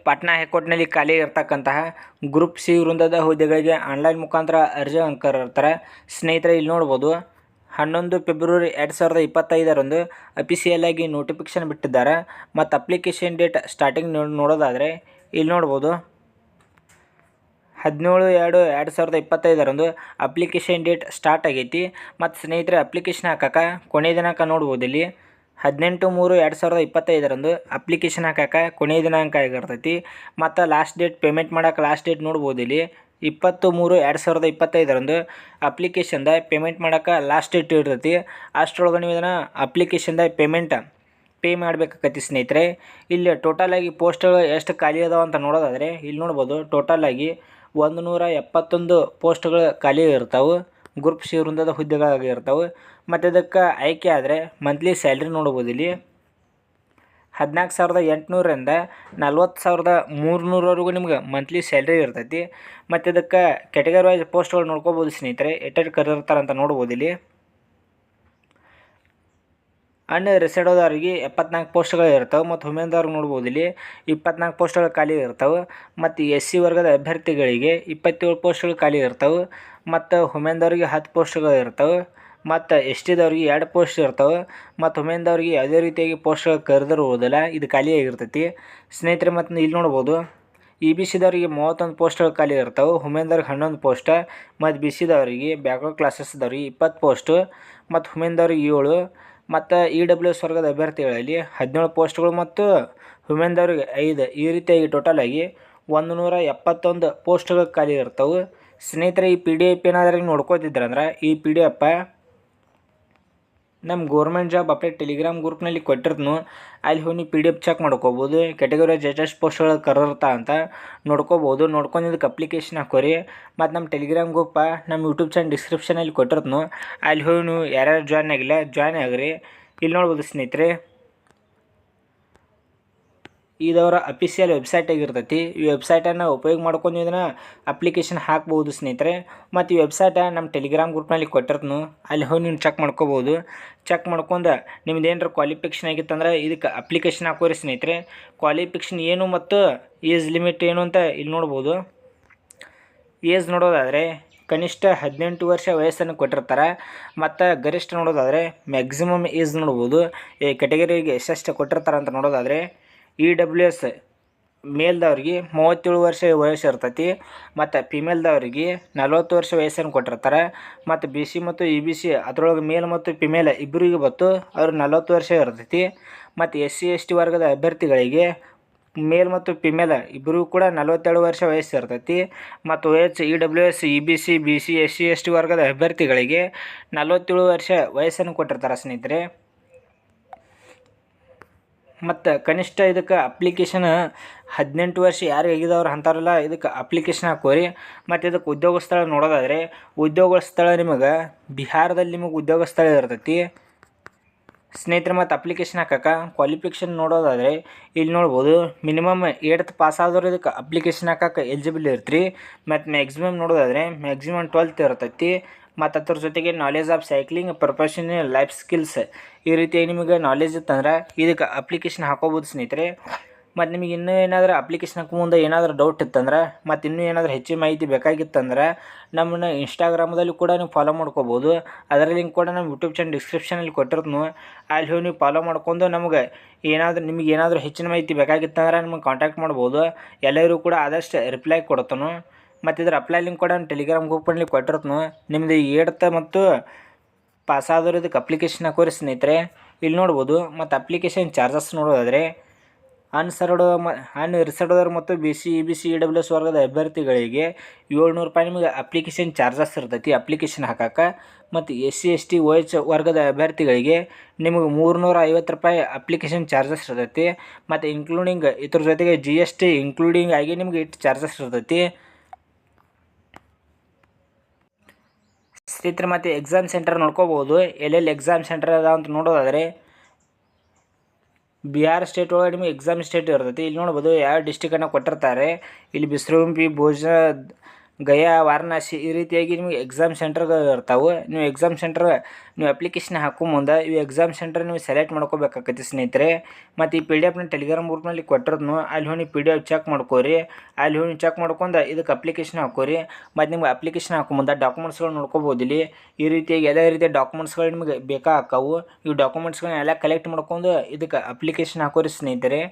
ಪಾಟ್ನಾ ಹೈಕೋರ್ಟ್ನಲ್ಲಿ ಖಾಲಿ ಇರತಕ್ಕಂತಹ ಗ್ರೂಪ್ ಸಿ ವೃಂದದ ಹುದ್ದೆಗಳಿಗೆ ಆನ್ಲೈನ್ ಮುಖಾಂತರ ಅರ್ಜಿ ಕರೆದಿರ್ತಾರೆ. ಸ್ನೇಹಿತರೆ, ಇಲ್ಲಿ ನೋಡ್ಬೋದು 11 ಫೆಬ್ರವರಿ 2025ರಂದು ಅಫಿಸಿಯಲ್ ಆಗಿ ನೋಟಿಫಿಕೇಶನ್ ಬಿಟ್ಟಿದ್ದಾರೆ. ಮತ್ತು ಅಪ್ಲಿಕೇಶನ್ ಡೇಟ್ ಸ್ಟಾರ್ಟಿಂಗ್ ನೋಡೋದಾದರೆ ಇಲ್ಲಿ ನೋಡ್ಬೋದು 17/2/2025ರಂದು ಅಪ್ಲಿಕೇಶನ್ ಡೇಟ್ ಸ್ಟಾರ್ಟ್ ಆಗೈತಿ. ಮತ್ತು ಸ್ನೇಹಿತರೆ, ಅಪ್ಲಿಕೇಶನ್ ಹಾಕಕ್ಕೆ ಕೊನೆಯ ದಿನಾಂಕ ನೋಡ್ಬೋದು. ಇಲ್ಲಿ 18/3/2025ರಂದು ಅಪ್ಲಿಕೇಶನ್ ಹಾಕಕ್ಕೆ ಕೊನೆಯ ದಿನಾಂಕ ಆಗಿರ್ತೈತಿ. ಮತ್ತು ಲಾಸ್ಟ್ ಡೇಟ್ ಪೇಮೆಂಟ್ ಮಾಡೋಕೆ ಲಾಸ್ಟ್ ಡೇಟ್ ನೋಡ್ಬೋದು. ಇಲ್ಲಿ 20/3/2025ರಂದು ಅಪ್ಲಿಕೇಶನ್ದ ಪೇಮೆಂಟ್ ಮಾಡೋಕೆ ಲಾಸ್ಟ್ ಡೇಟ್ ಇರ್ತೈತಿ. ಅಷ್ಟರೊಳಗೆ ನೀವು ಇದನ್ನು ಅಪ್ಲಿಕೇಶನ್ದ ಪೇ ಮಾಡಬೇಕಾಗತ್ತೆ ಸ್ನೇಹಿತರೆ. ಇಲ್ಲಿ ಟೋಟಲಾಗಿ ಪೋಸ್ಟ್ಗಳು ಎಷ್ಟು ಖಾಲಿ ಅದಾವೆ ಅಂತ ನೋಡೋದಾದರೆ ಇಲ್ಲಿ ನೋಡ್ಬೋದು ಟೋಟಲಾಗಿ 171 ಪೋಸ್ಟ್ಗಳು ಖಾಲಿ ಇರ್ತಾವೆ. ಗ್ರೂಪ್ ಸಿ ವೃಂದದ ಹುದ್ದೆಗಳಾಗಿರ್ತಾವೆ. ಮತ್ತು ಇದಕ್ಕೆ ಆಯ್ಕೆ ಆದರೆ ಮಂತ್ಲಿ ಸ್ಯಾಲ್ರಿ ನೋಡ್ಬೋದು. ಇಲ್ಲಿ 14,800ರಿಂದ 40,300ವರೆಗೂ ನಿಮ್ಗೆ ಮಂತ್ಲಿ ಸ್ಯಾಲ್ರಿ ಇರ್ತೈತಿ. ಮತ್ತು ಇದಕ್ಕೆ ಕ್ಯಾಟಗರಿ ವೈಸ್ ಪೋಸ್ಟ್ಗಳು ನೋಡ್ಕೋಬೋದು ಸ್ನೇಹಿತರೆ. ಎಷ್ಟೆಷ್ಟು ಕರೆದಿರ್ತಾರೆ ಅಂತ ನೋಡ್ಬೋದು. ಇಲ್ಲಿ ಅನ್ರಿಸರ್ವ್ಡ್ದವ್ರಿಗೆ 74 ಪೋಸ್ಟ್ಗಳು ಇರ್ತವೆ. ಮತ್ತು ವುಮೆನ್ದವ್ರಿಗೆ ನೋಡ್ಬೋದು ಇಲ್ಲಿ 24 ಪೋಸ್ಟ್ಗಳು ಖಾಲಿ ಇರ್ತವೆ. ಮತ್ತು SC ವರ್ಗದ ಅಭ್ಯರ್ಥಿಗಳಿಗೆ 27 ಪೋಸ್ಟ್ಗಳು ಖಾಲಿ ಇರ್ತವೆ. ಮತ್ತು ವುಮೆನ್ದವ್ರಿಗೆ 10 ಪೋಸ್ಟ್ಗಳು ಇರ್ತವೆ. ಮತ್ತು STದವ್ರಿಗೆ 2 ಪೋಸ್ಟ್ ಇರ್ತವೆ. ಮತ್ತು ವುಮೆನ್ದವ್ರಿಗೆ ಯಾವುದೇ ರೀತಿಯಾಗಿ ಪೋಸ್ಟ್ಗಳು ಕರೆದಿರುವುದಿಲ್ಲ, ಇದು ಖಾಲಿ ಆಗಿರ್ತೈತಿ ಸ್ನೇಹಿತರೆ. ಮತ್ತು ಇಲ್ಲಿ ನೋಡ್ಬೋದು EBCದವ್ರಿಗೆ 31 ಪೋಸ್ಟ್ಗಳು ಖಾಲಿ ಇರ್ತವೆ. ವುಮೆನ್ದವ್ರಿಗೆ 11 ಪೋಸ್ಟ್. ಮತ್ತು BCದವ್ರಿಗೆ ಬ್ಯಾಕ್ವರ್ಡ್ ಕ್ಲಾಸಸ್ದವ್ರಿಗೆ 20 ಪೋಸ್ಟು. ಮತ್ತು ವುಮೆನ್ದವ್ರಿಗೆ 7. ಮತ್ತು EWS ವರ್ಗದ ಅಭ್ಯರ್ಥಿಗಳಲ್ಲಿ 17 ಪೋಸ್ಟ್ಗಳು ಮತ್ತು ವುಮೆನ್ದವ್ರಿಗೆ 5. ಈ ರೀತಿಯಾಗಿ ಟೋಟಲಾಗಿ 171 ಪೋಸ್ಟ್ಗಳು ಖಾಲಿ ಇರ್ತವೆ ಸ್ನೇಹಿತರೆ. ಈ PDF ಏನಾದರೂ ನೋಡ್ಕೋತಿದ್ರಂದ್ರೆ ಈ PDF ನಮ್ಮ ಗೌರ್ಮೆಂಟ್ ಜಾಬ್ ಅಪ್ಡೇಟ್ ಟೆಲಿಗ್ರಾಮ್ ಗ್ರೂಪ್ನಲ್ಲಿ ಕೊಟ್ಟಿರ್ತೀನಿ. ಅಲ್ಲಿ ಹೋಗಿ PDF ಚೆಕ್ ಮಾಡ್ಕೋಬೋದು. ಕ್ಯಾಟಗರಿ ಎಷ್ಟು ಪೋಸ್ಟ್ಗಳು ಕರೆದಿರ್ತಾ ಅಂತ ನೋಡ್ಕೋಬೋದು. ನೋಡ್ಕೊಂಡು ಇದಕ್ಕೆ ಅಪ್ಲಿಕೇಶನ್ ಹಾಕೋರಿ. ಮತ್ತು ನಮ್ಮ ಟೆಲಿಗ್ರಾಮ್ ಗ್ರೂಪ ನಮ್ಮ ಯೂಟ್ಯೂಬ್ ಚಾನಲ್ ಡಿಸ್ಕ್ರಿಪ್ಷನಲ್ಲಿ ಕೊಟ್ಟಿರ್ತೀನಿ. ಅಲ್ಲಿ ಹೋಗಿ ನೀವು ಯಾರ್ಯಾರು ಜಾಯ್ನ್ ಆಗಿಲ್ಲ ಜಾಯ್ನ್ ಆಗಿರಿ. ಇಲ್ಲಿ ನೋಡ್ಬೋದು ಸ್ನೇಹಿತರೆ, ಇದವರ ಅಫಿಷಿಯಲ್ ವೆಬ್ಸೈಟ್ ಆಗಿರ್ತೈತಿ. ಈ ವೆಬ್ಸೈಟನ್ನು ಉಪಯೋಗ ಮಾಡ್ಕೊಂಡು ಇದನ್ನು ಅಪ್ಲಿಕೇಶನ್ ಹಾಕ್ಬೋದು ಸ್ನೇಹಿತರೆ. ಮತ್ತು ಈ ವೆಬ್ಸೈಟ ನಮ್ಮ ಟೆಲಿಗ್ರಾಮ್ ಗ್ರೂಪ್ನಲ್ಲಿ ಕೊಟ್ಟಿರ್ತೀನಿ. ಅಲ್ಲಿ ಹೋಗಿ ನೀವು ಚೆಕ್ ಮಾಡ್ಕೋಬೋದು. ಚೆಕ್ ಮಾಡ್ಕೊಂಡು ನಿಮ್ದು ಏನಾರ ಕ್ವಾಲಿಫಿಕೇಷನ್ ಆಗಿತ್ತಂದ್ರೆ ಇದಕ್ಕೆ ಅಪ್ಲಿಕೇಶನ್ ಹಾಕೋರಿ ಸ್ನೇಹಿತರೆ. ಕ್ವಾಲಿಫಿಕೇಷನ್ ಏನು ಮತ್ತು ಏಜ್ ಲಿಮಿಟ್ ಏನು ಅಂತ ಇಲ್ಲಿ ನೋಡ್ಬೋದು. ಏಜ್ ನೋಡೋದಾದರೆ ಕನಿಷ್ಠ 18 ವರ್ಷ ವಯಸ್ಸನ್ನು ಕೊಟ್ಟಿರ್ತಾರೆ. ಮತ್ತು ಗರಿಷ್ಠ ನೋಡೋದಾದರೆ ಮ್ಯಾಕ್ಸಿಮಮ್ ಏಜ್ ನೋಡ್ಬೋದು. ಈ ಕ್ಯಾಟಗರಿಗೆ ಎಷ್ಟೆಷ್ಟು ಕೊಟ್ಟಿರ್ತಾರೆ ಅಂತ ನೋಡೋದಾದರೆ EWS ಮೇಲ್ದವ್ರಿಗೆ 37 ವರ್ಷ ವಯಸ್ಸು ಇರ್ತೈತಿ. ಮತ್ತು ಫಿಮೇಲ್ದವ್ರಿಗೆ 40 ವರ್ಷ ವಯಸ್ಸನ್ನು ಕೊಟ್ಟಿರ್ತಾರೆ. ಮತ್ತು BC ಮತ್ತು EBC ಅದರೊಳಗೆ ಮೇಲ್ ಮತ್ತು ಫಿಮೇಲ್ ಇಬ್ಬರಿಗೆ ಬತ್ತು ಅವ್ರು 40 ವರ್ಷ ಇರ್ತೈತಿ. ಮತ್ತು SC ST ವರ್ಗದ ಅಭ್ಯರ್ಥಿಗಳಿಗೆ ಮೇಲ್ ಮತ್ತು ಫಿಮೇಲ್ ಇಬ್ಬರಿಗೂ ಕೂಡ 42 ವರ್ಷ ವಯಸ್ಸು ಇರ್ತೈತಿ. ಮತ್ತು EWS EBC BC SC ST ವರ್ಗದ ಅಭ್ಯರ್ಥಿಗಳಿಗೆ 47 ವರ್ಷ ವಯಸ್ಸನ್ನು ಕೊಟ್ಟಿರ್ತಾರೆ ಸ್ನೇಹಿತರೆ. ಮತ್ತು ಕನಿಷ್ಠ ಇದಕ್ಕೆ ಅಪ್ಲಿಕೇಶನ್ 18 ವರ್ಷ ಯಾರು ಆಗಿದವ್ರು ಅಂಥವ್ರೆಲ್ಲ ಇದಕ್ಕೆ ಅಪ್ಲಿಕೇಶನ್ ಹಾಕೋರಿ. ಮತ್ತು ಇದಕ್ಕೆ ಉದ್ಯೋಗ ಸ್ಥಳ ನೋಡೋದಾದರೆ ಉದ್ಯೋಗ ಸ್ಥಳ ನಿಮಗೆ ಬಿಹಾರದಲ್ಲಿ ನಿಮಗೆ ಉದ್ಯೋಗ ಸ್ಥಳ ಇರ್ತೈತಿ ಸ್ನೇಹಿತರೆ. ಮತ್ತು ಅಪ್ಲಿಕೇಶನ್ ಹಾಕಕ್ಕೆ ಕ್ವಾಲಿಫಿಕೇಷನ್ ನೋಡೋದಾದರೆ ಇಲ್ಲಿ ನೋಡ್ಬೋದು ಮಿನಿಮಮ್ 8th ಪಾಸ್ ಆದವ್ರು ಇದಕ್ಕೆ ಅಪ್ಲಿಕೇಶನ್ ಹಾಕಕ್ಕೆ ಎಲಿಜಿಬಲ್ ಇರ್ತೀರಿ. ಮತ್ತು ಮ್ಯಾಕ್ಸಿಮಮ್ ನೋಡೋದಾದರೆ ಮ್ಯಾಕ್ಸಿಮಮ್ 12th ಇರ್ತೈತಿ. ಮತ್ತು ಅದ್ರ ಜೊತೆಗೆ knowledge of cycling professional life skills ಈ ರೀತಿಯಾಗಿ ನಿಮಗೆ ನಾಲೆಜ್ ಇತ್ತಂದ್ರೆ ಇದಕ್ಕೆ ಅಪ್ಲಿಕೇಶನ್ ಹಾಕೋಬೋದು ಸ್ನೇಹಿತರೆ. ಮತ್ತು ನಿಮಗೆ ಇನ್ನೂ ಏನಾದರೂ ಅಪ್ಲಿಕೇಶನ್ ಹಾಕೋ ಮುಂದೆ ಏನಾದರೂ ಡೌಟ್ ಇತ್ತಂದ್ರೆ ಮತ್ತು ಇನ್ನೂ ಏನಾದರೂ ಹೆಚ್ಚಿನ ಮಾಹಿತಿ ಬೇಕಾಗಿತ್ತಂದ್ರೆ ನಮ್ಮನ್ನು ಇನ್ಸ್ಟಾಗ್ರಾಮದಲ್ಲಿ ಕೂಡ ನೀವು ಫಾಲೋ ಮಾಡ್ಕೋಬೋದು. ಅದರ ಲಿಂಕ್ ಕೂಡ ನಮ್ಮ ಯೂಟ್ಯೂಬ್ ಚಾನಲ್ ಡಿಸ್ಕ್ರಿಪ್ಷನಲ್ಲಿ ಕೊಟ್ಟಿರ್ತೀನಿ. ಅಲ್ಲಿ ಹೋಗಿ ನೀವು ಫಾಲೋ ಮಾಡ್ಕೊಂಡು ನಿಮಗೆ ಏನಾದರೂ ಹೆಚ್ಚಿನ ಮಾಹಿತಿ ಬೇಕಾಗಿತ್ತಂದ್ರೆ ನಮಗೆ ಕಾಂಟ್ಯಾಕ್ಟ್ ಮಾಡ್ಬೋದು. ಎಲ್ಲರೂ ಕೂಡ ಆದಷ್ಟು ರಿಪ್ಲೈ ಕೊಡ್ತಾನು. ಮತ್ತು ಇದರ ಅಪ್ಲೈ ಲಿಂಕ್ ಕೂಡ ನಾನು ಟೆಲಿಗ್ರಾಮ್ ಗ್ರೂಪಲ್ಲಿ ಕೊಟ್ಟಿರ್ತೀನಿ. ನಿಮ್ಮದು 8th ಮತ್ತು ಪಾಸಾದವ್ರು ಇದಕ್ಕೆ ಅಪ್ಲಿಕೇಶನ್ ಹಾಕೋರಿ ಸ್ನೇಹಿತರೆ. ಇಲ್ಲಿ ನೋಡ್ಬೋದು. ಮತ್ತು ಅಪ್ಲಿಕೇಶನ್ ಚಾರ್ಜಸ್ ನೋಡೋದಾದರೆ ಅನ್ರಿಸರ್ವ್ಡ್ದವ್ರು ಮತ್ತು BC EBC EWS ವರ್ಗದ ಅಭ್ಯರ್ಥಿಗಳಿಗೆ 700 ರೂಪಾಯಿ ನಿಮಗೆ ಅಪ್ಲಿಕೇಶನ್ ಚಾರ್ಜಸ್ ಇರ್ತೈತಿ ಅಪ್ಲಿಕೇಶನ್ ಹಾಕಕ್ಕೆ. ಮತ್ತು SC ST OH ವರ್ಗದ ಅಭ್ಯರ್ಥಿಗಳಿಗೆ ನಿಮಗೆ 350 ರೂಪಾಯಿ ಅಪ್ಲಿಕೇಶನ್ ಚಾರ್ಜಸ್ ಇರ್ತೈತಿ. ಮತ್ತು ಇನ್ಕ್ಲೂಡಿಂಗ್ ಇದ್ರ ಜೊತೆಗೆ GST ಇನ್ಕ್ಲೂಡಿಂಗ್ ಆಗಿ ನಿಮಗೆ ಇಷ್ಟು ಚಾರ್ಜಸ್ ಇರ್ತೈತಿ ಸ್ನೇಹಿತರೆ. ಮತ್ತು ಎಕ್ಸಾಮ್ ಸೆಂಟರ್ ನೋಡ್ಕೋಬೋದು. ಎಲ್ಲೆಲ್ಲಿ ಎಕ್ಸಾಮ್ ಸೆಂಟರ್ ಅದ ಅಂತ ನೋಡೋದಾದರೆ ಬಿಹಾರ್ ಸ್ಟೇಟ್ ಒಳಗೆ ನಿಮಗೆ ಎಕ್ಸಾಮ್ ಸ್ಟೇಟ್ ಇರ್ತೈತಿ. ಇಲ್ಲಿ ನೋಡ್ಬೋದು ಯಾವ ಡಿಸ್ಟಿಕನ್ನು ಕೊಟ್ಟಿರ್ತಾರೆ. ಇಲ್ಲಿ ಬಿಸ್ರೂಂಪಿ ಗಯಾ ವಾರಣಾಸಿ ಈ ರೀತಿಯಾಗಿ ನಿಮಗೆ ಎಕ್ಸಾಮ್ ಸೆಂಟರ್ಗಳು ಇರ್ತಾವೆ. ನೀವು ಅಪ್ಲಿಕೇಶನ್ ಹಾಕೋ ಮುಂದೆ ಇವು ಎಕ್ಸಾಮ್ ಸೆಂಟರ್ ನೀವು ಸೆಲೆಕ್ಟ್ ಮಾಡ್ಕೋಬೇಕಾಗತ್ತೆ ಸ್ನೇಹಿತರೆ. ಮತ್ತು ಈ PDF ಟೆಲಿಗ್ರಾಮ್ ಗ್ರೂಪ್ನಲ್ಲಿ ಕೊಟ್ಟಿರೋದ್ನು ಅಲ್ಲಿ ಹೋಗಿ PDF ಚೆಕ್ ಮಾಡ್ಕೋರಿ. ಅಲ್ಲಿ ಹೋಗಿ ಚೆಕ್ ಮಾಡ್ಕೊಂಡು ಇದಕ್ಕೆ ಅಪ್ಲಿಕೇಶನ್ ಹಾಕೋರಿ. ಮತ್ತು ನಿಮ್ಗೆ ಅಪ್ಲಿಕೇಶನ್ ಹಾಕೋ ಮುಂದೆ ಡಾಕ್ಯುಮೆಂಟ್ಸ್ಗಳು ನೋಡ್ಕೋಬೋದು ಇಲ್ಲಿ. ಈ ರೀತಿಯಾಗಿ ಎಲ್ಲ ರೀತಿಯ ಡಾಕ್ಯುಮೆಂಟ್ಸ್ಗಳು ನಿಮಗೆ ಬೇಕಾಕಾವು. ಈ ಡಾಕ್ಯುಮೆಂಟ್ಸ್ಗಳನ್ನ ಎಲ್ಲ ಕಲೆಕ್ಟ್ ಮಾಡ್ಕೊಂಡು ಇದಕ್ಕೆ ಅಪ್ಲಿಕೇಶನ್ ಹಾಕೋರಿ ಸ್ನೇಹಿತರೆ.